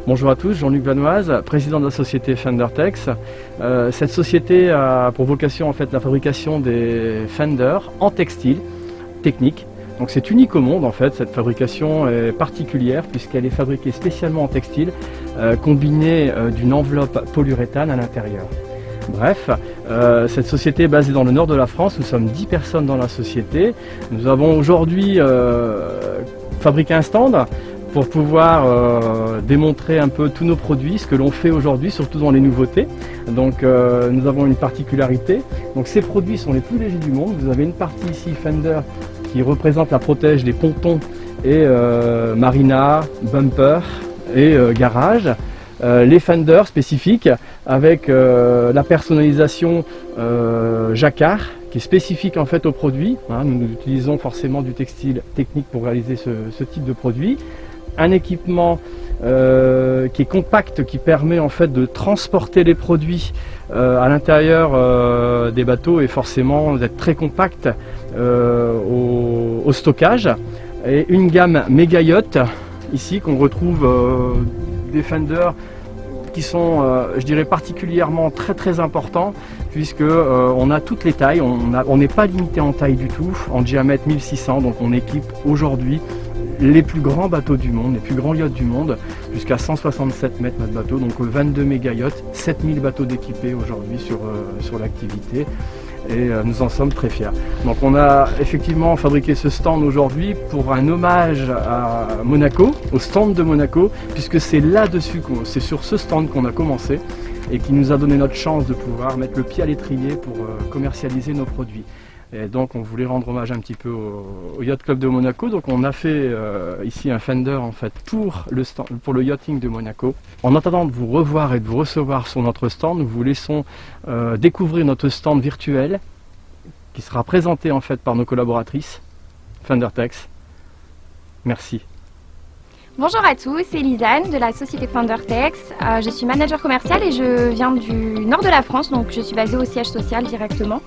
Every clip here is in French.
Bonjour à tous, Jean-Luc Vanoise, président de la société Fendertex. Cette société a pour vocation en fait la fabrication des fenders en textile technique. Donc c'est unique au monde en fait, cette fabrication est particulière puisqu'elle est fabriquée spécialement en textile, combinée d'une enveloppe polyuréthane à l'intérieur. Bref, cette société est basée dans le nord de la France, nous sommes 10 personnes dans la société. Nous avons aujourd'hui fabriqué un stand pour pouvoir démontrer un peu tous nos produits, ce que l'on fait aujourd'hui, surtout dans les nouveautés. Donc nous avons une particularité. Donc ces produits sont les plus légers du monde. Vous avez une partie ici Fender qui représente la protège des pontons et marina, bumper et garage. Les Fender spécifiques avec la personnalisation jacquard qui est spécifique en fait au produit. Nous utilisons forcément du textile technique pour réaliser ce type de produit. Un équipement qui est compact, qui permet en fait de transporter les produits à l'intérieur des bateaux et forcément d'être très compact au stockage. Et une gamme méga yacht ici qu'on retrouve des Fender qui sont, je dirais, particulièrement très importants puisque on a toutes les tailles, on n'est pas limité en taille du tout, en diamètre 1600, donc on équipe aujourd'hui les plus grands bateaux du monde, les plus grands yachts du monde, jusqu'à 167 mètres notre bateau, donc 22 méga yachts, 7000 bateaux d'équipés aujourd'hui sur l'activité. Et nous en sommes très fiers. Donc on a effectivement fabriqué ce stand aujourd'hui pour un hommage à Monaco, au stand de Monaco, puisque c'est là-dessus, c'est sur ce stand qu'on a commencé et qui nous a donné notre chance de pouvoir mettre le pied à l'étrier pour commercialiser nos produits. Et donc on voulait rendre hommage un petit peu au Yacht Club de Monaco. Donc on a fait ici un Fender en fait pour le yachting de Monaco. En attendant de vous revoir et de vous recevoir sur notre stand, nous vous laissons découvrir notre stand virtuel qui sera présenté en fait par nos collaboratrices Fendertex. Merci. Bonjour à tous, c'est Lisanne de la société Fendertex. Je suis manager commercial et je viens du nord de la France, donc je suis basée au siège social directement.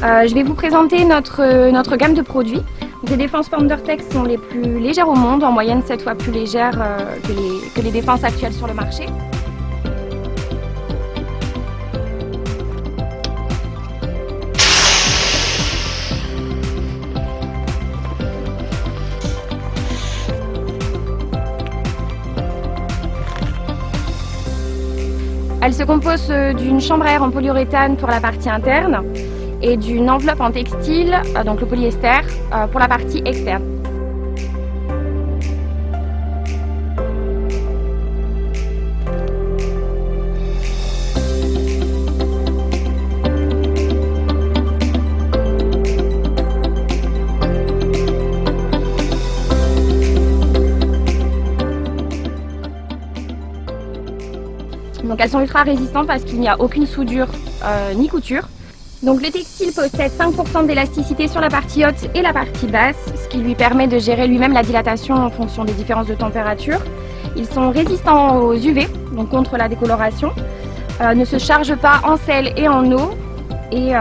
Je vais vous présenter notre gamme de produits. Les défenses Fendertex sont les plus légères au monde, en moyenne 7 fois plus légères que les défenses actuelles sur le marché. Elle se compose d'une chambre à air en polyuréthane pour la partie interne et d'une enveloppe en textile, donc le polyester, pour la partie externe. Donc elles sont ultra résistantes parce qu'il n'y a aucune soudure ni couture. Donc le textile possède 5% d'élasticité sur la partie haute et la partie basse, ce qui lui permet de gérer lui-même la dilatation en fonction des différences de température. Ils sont résistants aux UV, donc contre la décoloration, ne se chargent pas en sel et en eau et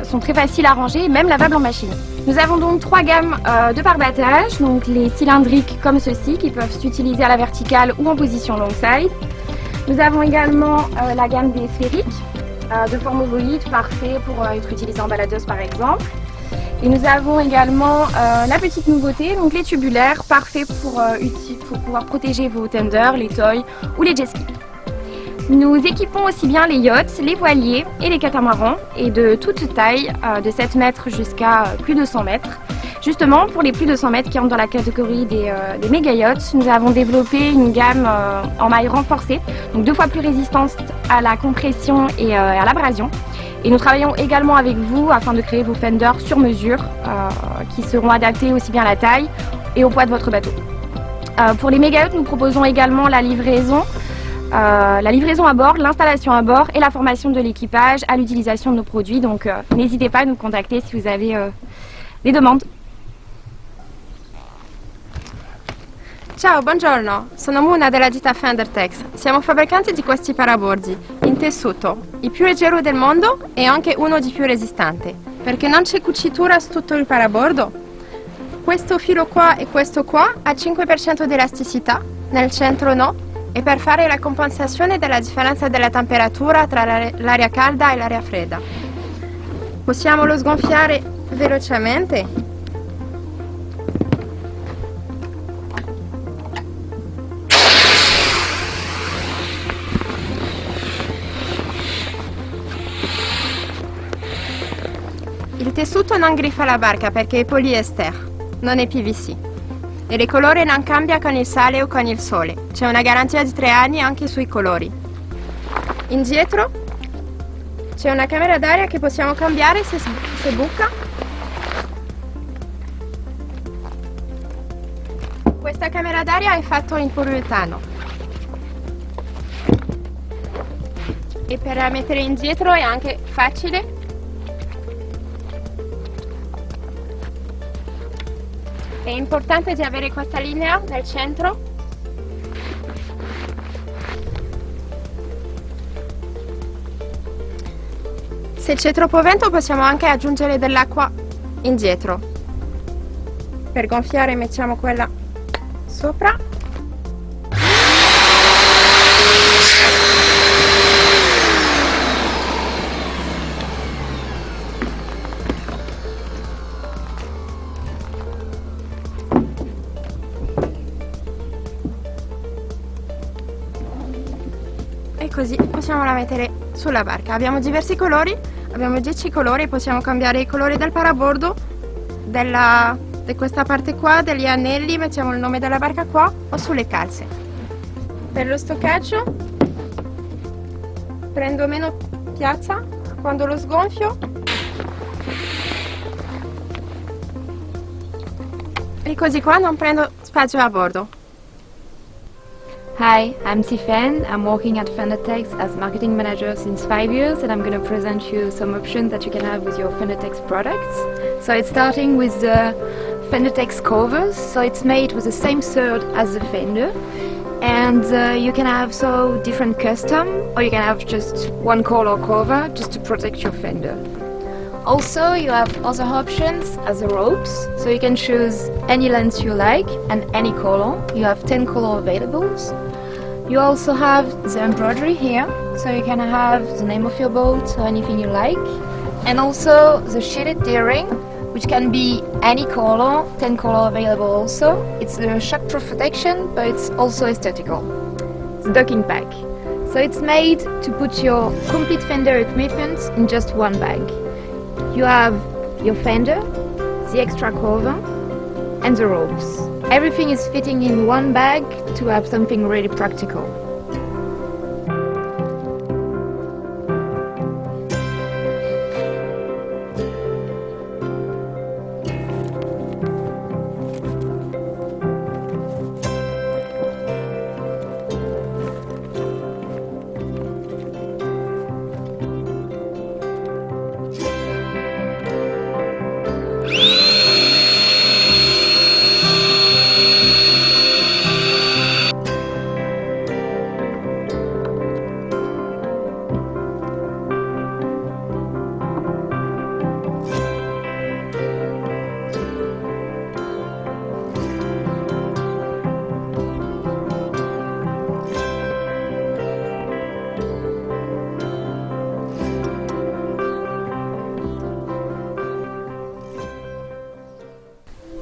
sont très faciles à ranger et même lavables en machine. Nous avons donc 3 gammes de pare-battage, donc les cylindriques comme ceci qui peuvent s'utiliser à la verticale ou en position long side. Nous avons également la gamme des sphériques, de forme ovoïde, parfait pour être utilisé en baladeuse par exemple. Et nous avons également la petite nouveauté, donc les tubulaires, parfait pour pouvoir protéger vos tenders, les toys ou les jet skis. Nous équipons aussi bien les yachts, les voiliers et les catamarans, et de toute taille, de 7 mètres jusqu'à plus de 100 mètres. Justement, pour les plus de 100 mètres qui entrent dans la catégorie des méga yachts, nous avons développé une gamme en maille renforcée, donc 2 fois plus résistante à la compression et à l'abrasion. Et nous travaillons également avec vous afin de créer vos fenders sur mesure qui seront adaptés aussi bien à la taille et au poids de votre bateau. Pour les méga yachts, nous proposons également la livraison à bord, l'installation à bord et la formation de l'équipage à l'utilisation de nos produits. Donc n'hésitez pas à nous contacter si vous avez des demandes. Ciao, buongiorno, sono Muna della ditta Fendertex. Siamo fabbricanti di questi parabordi in tessuto, il più leggero del mondo e anche uno di più resistente, perché non c'è cucitura su tutto il parabordo. Questo filo qua e questo qua ha 5% di elasticità, nel centro no, e per fare la compensazione della differenza della temperatura tra l'aria calda e l'aria fredda. Possiamo lo sgonfiare velocemente. Il tessuto non griffa la barca perché è poliester, non è PVC. E il colore non cambia con il sale o con il sole. C'è una garanzia di 3 anni anche sui colori. Indietro c'è una camera d'aria che possiamo cambiare se buca. Questa camera d'aria è fatta in poliuretano. E per mettere indietro è anche facile. È importante di avere questa linea nel centro. Se c'è troppo vento possiamo anche aggiungere dell'acqua indietro. Per gonfiare mettiamo quella sopra. E così possiamo la mettere sulla barca. Abbiamo diversi colori, abbiamo 10 colori, possiamo cambiare i colori del parabordo, di questa parte qua, degli anelli, mettiamo il nome della barca qua o sulle calze. Per lo stoccaggio prendo meno piazza quando lo sgonfio e così qua non prendo spazio a bordo. Hi, I'm Tiffen. I'm working at Fendertex as marketing manager since 5 years, and I'm going to present you some options that you can have with your Fendertex products. So it's starting with the Fendertex covers. So it's made with the same thread as the fender, and you can have so different custom, or you can have just one color cover just to protect your fender. Also, you have other options as the ropes, so you can choose any length you like and any color. You have 10 color available. You also have the embroidery here, so you can have the name of your boat or anything you like. And also the shaded D-ring, which can be any color, 10 color available also. It's a shockproof protection, but it's also aesthetical. The docking pack. So it's made to put your complete fender equipment in just one bag. You have your fender, the extra cover, and the ropes. Everything is fitting in one bag to have something really practical.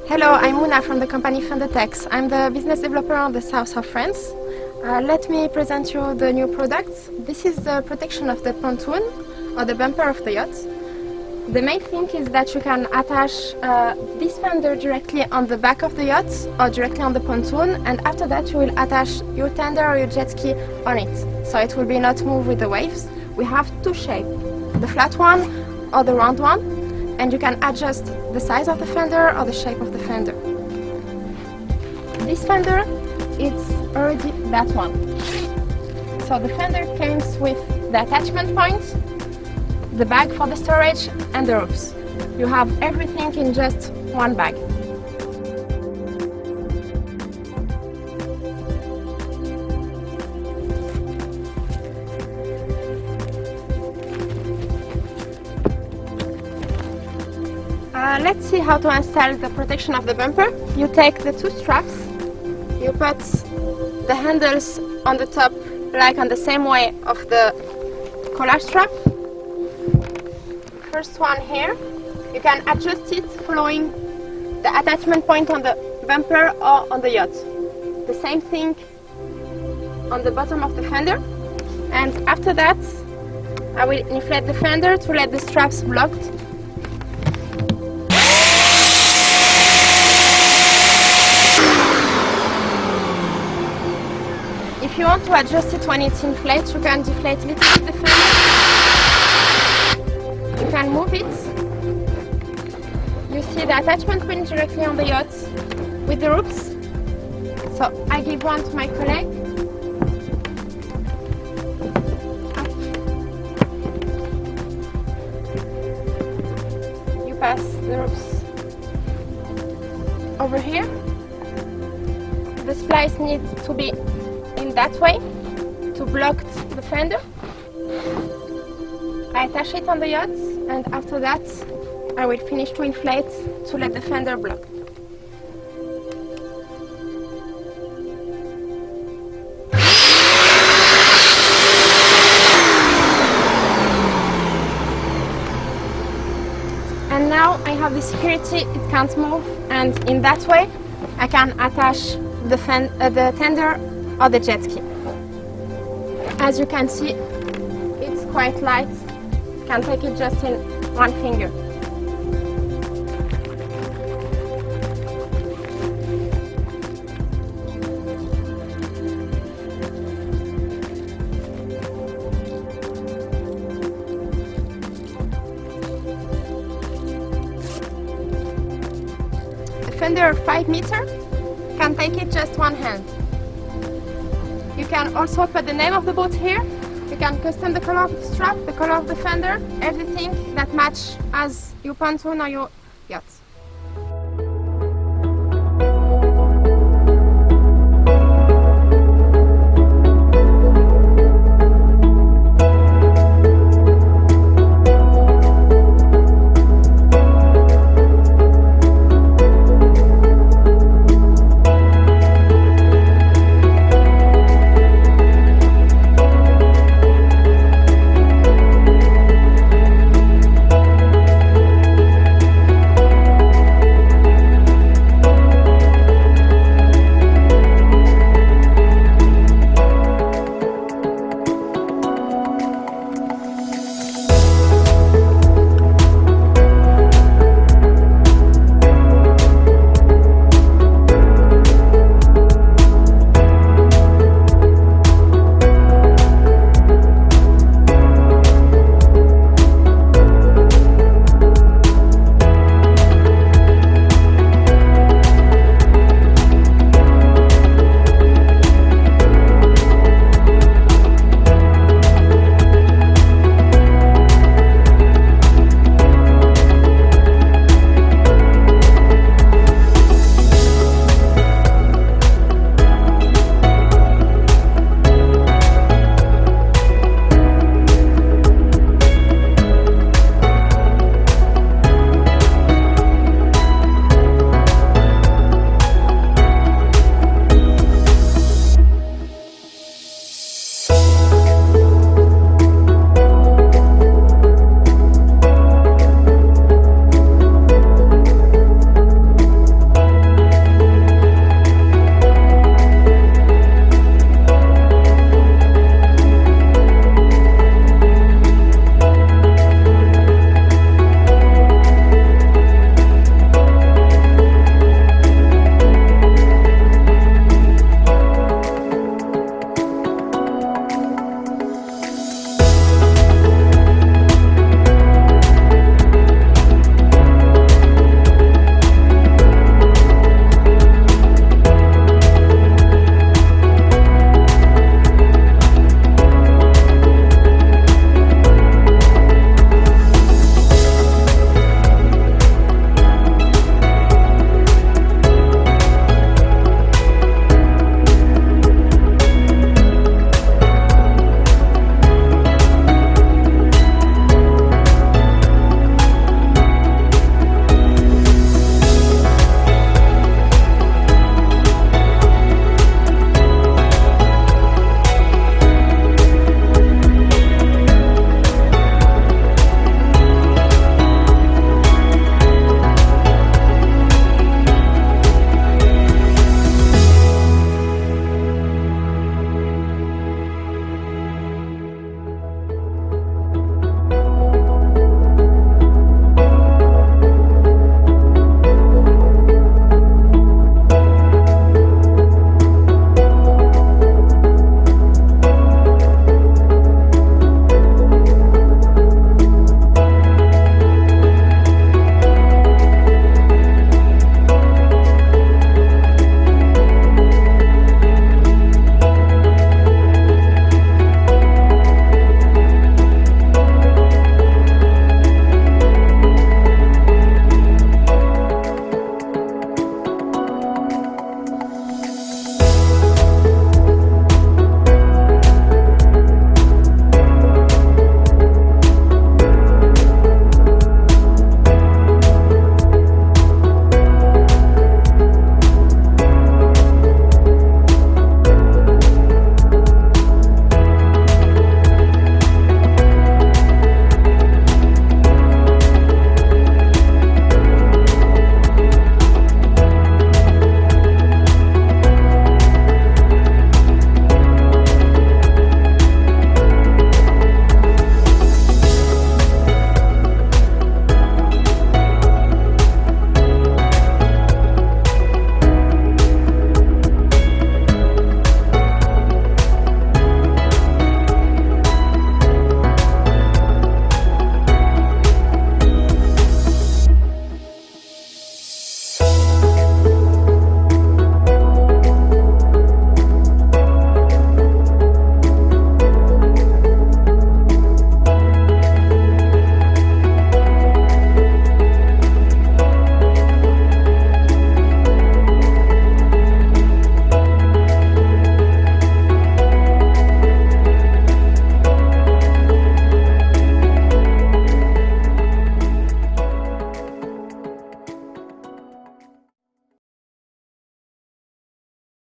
Hello, I'm Muna from the company Fendertex. I'm the business developer on the south of France. Let me present you the new products. This is the protection of the pontoon or the bumper of the yacht. The main thing is that you can attach this fender directly on the back of the yacht or directly on the pontoon, and after that you will attach your tender or your jet ski on it, so it will be not move with the waves. We have two shapes, the flat one or the round one, and you can adjust the size of the fender or the shape of the fender. This fender is already that one. So the fender comes with the attachment point, the bag for the storage, and the ropes. You have everything in just one bag. Let's see how to install the protection of the bumper. You take the two straps, you put the handles on the top like on the same way of the collar strap. First one here, you can adjust it following the attachment point on the bumper or on the yacht. The same thing on the bottom of the fender. And after that, I will inflate the fender to let the straps blocked. If you want to adjust it when it's inflated, you can deflate a little bit the fender. You can move it. You see the attachment point directly on the yacht with the ropes. So I give one to my colleague. You pass the ropes over here. The splice needs to be in that way to block the fender. I attach it on the yacht, and after that I will finish to inflate to let the fender block. And now I have the security, it can't move, and in that way I can attach the tender or the jet ski. As you can see, it's quite light. You can take it just in one finger. The fender 5 meter, can take it just one hand. You can also put the name of the boat here. You can custom the color of the strap, the color of the fender, everything that match as your pontoon or your yacht.